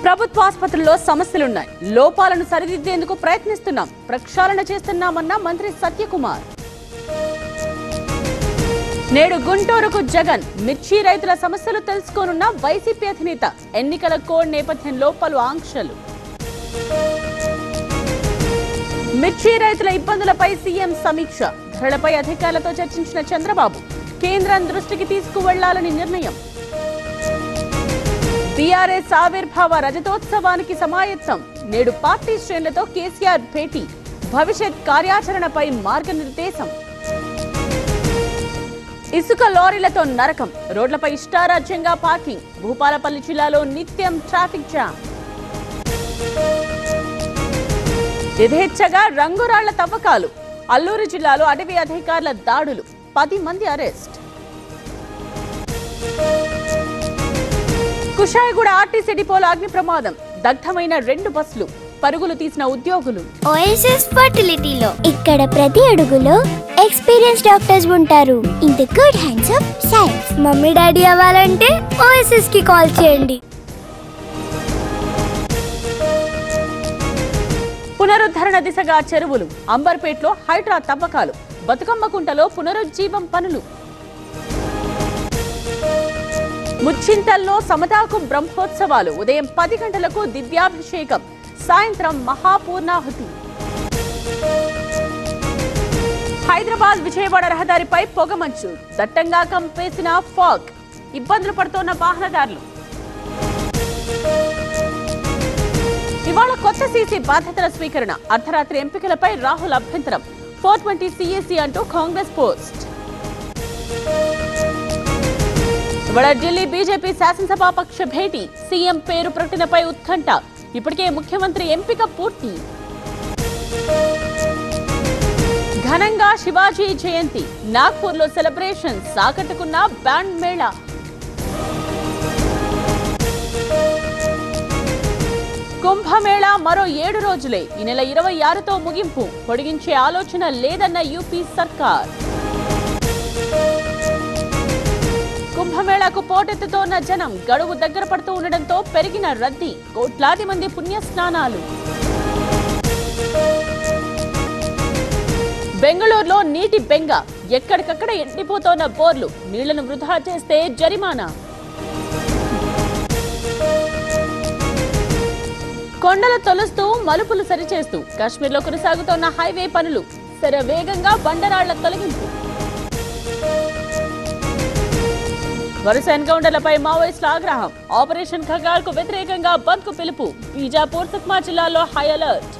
ప్రభుత్వ ఆసుపత్రుల్లో సమస్యలున్నాయి. లోపాలను సరిదిద్దేందుకు ప్రయత్నిస్తున్నాం. ప్రక్షాళన చేస్తున్నామన్న మంత్రి సత్యకుమార్. నేడు గుంటూరుకు జగన్. మిర్చి రైతుల సమస్యలు తెలుసుకోనున్న వైసీపీ అధినేత. ఎన్నికల కోడ్ నేపథ్యంలో పలు ఆంక్షలు. మిర్చి రైతుల ఇబ్బందులపై సీఎం సమీక్ష. ధరలపై అధికారులతో చర్చించిన చంద్రబాబు. కేంద్రం దృష్టికి తీసుకువెళ్లాలని నిర్ణయం. బీఆర్ఎస్ ఆవిర్భావ రజతోత్సవానికి సమాయత్తం. నేడు పార్టీ శ్రేణులతో కేసీఆర్ భేటీ. భవిష్యత్ కార్యాచరణపై మార్గనిర్దేశం. ఇసుక లారీలతో నరకం. రోడ్లపై ఇష్టారాజ్యంగా పార్కింగ్. భూపాలపల్లి జిల్లాలో నిత్యం ట్రాఫిక్ జామ్. యథేచ్ఛగా రంగురాళ్ల తవ్వకాలు. అల్లూరు జిల్లాలో అటవీ అధికారుల దాడులు. 10 మంది అరెస్ట్. కుషాయిగూడ ఆర్టీసీ డిపోలో అగ్ని ప్రమాదం. దగ్ధమైన 2 బస్సులు. పరుగులు తీసిన ఉద్యోగులు. ఓఎస్ఎస్ ఫర్టిలిటీలో ఇక్కడ ప్రతి అడుగులో ఎక్స్పీరియన్స్ డాక్టర్స్ ఉంటారు. In the good hands of science. Mummy daddy అవ్వాలంటే ఓఎస్ఎస్ కి కాల్ చేయండి. పునరుద్ధరణ దిశగా చెరువులు. అంబర్పేటలో హైడ్రా తవ్వకాలు. బతుకమ్మ కుంటలో పునరుజ్జీవం పనులు. ముచ్చింతల్లో సమతాకు బ్రహ్మోత్సవాలు. ఉదయం 10 గంటలకు దివ్యాభిషేకం. సాయంత్రం మహాపూర్ణాహుతి. హైదరాబాద్ విజయవాడ రహదారిపై పొగమంచు. దట్టంగా కంపేసిన ఫాగ్. ఇబ్బందులు పడుతోన్న వాహనదారులు. ఇవాళ కొత్త సీసీ బాధ్యతల స్వీకరణ. అర్ధరాత్రి ఎంపికలపై రాహుల్ అభ్యంతరం. 420 CAC అంటూ కాంగ్రెస్ పోస్ట్. ఇవాళ ఢిల్లీ బీజేపీ శాసనసభాపక్ష భేటీ. సీఎం పేరు ప్రకటనపై ఉత్కంఠ. ఇప్పటికే ముఖ్యమంత్రి ఎంపిక పూర్తి. ఘనంగా శివాజీ జయంతి. నాగ్పూర్లో సెలబ్రేషన్. సాకట్టుకున్న బ్యాండ్ మేళా. కుంభమేళా మరో 7 రోజులే. ఈ నెల 26తో ముగింపు. పొడిగించే ఆలోచన లేదన్న యూపీ సర్కార్. కుంభమేళాకు పోటెత్తుతోన్న జనం. గడువు దగ్గర పడుతూ ఉండడంతో పెరిగిన రద్దీ. కోట్లాది మంది పుణ్యస్నానాలు. బెంగళూరులో నీటి బెంగ. ఎక్కడికక్కడ ఎండిపోతోన్న బోర్లు. నీళ్లను వృధా చేస్తే జరిమానా. కొండలు తొలుస్తూ మలుపులు సరిచేస్తూ కాశ్మీర్లో కొనసాగుతోన్న హైవే పనులు. శరవేగంగా బండరాళ్ల తొలగింపు. వరుస ఎన్కౌంటర్లపై మావోయిస్టుల ఆగ్రహం. ఆపరేషన్ ఖగాల్ కు వ్యతిరేకంగా బంద్ కు పిలుపు. బీజాపూర్ సుక్మా జిల్లాలో హై అలర్ట్.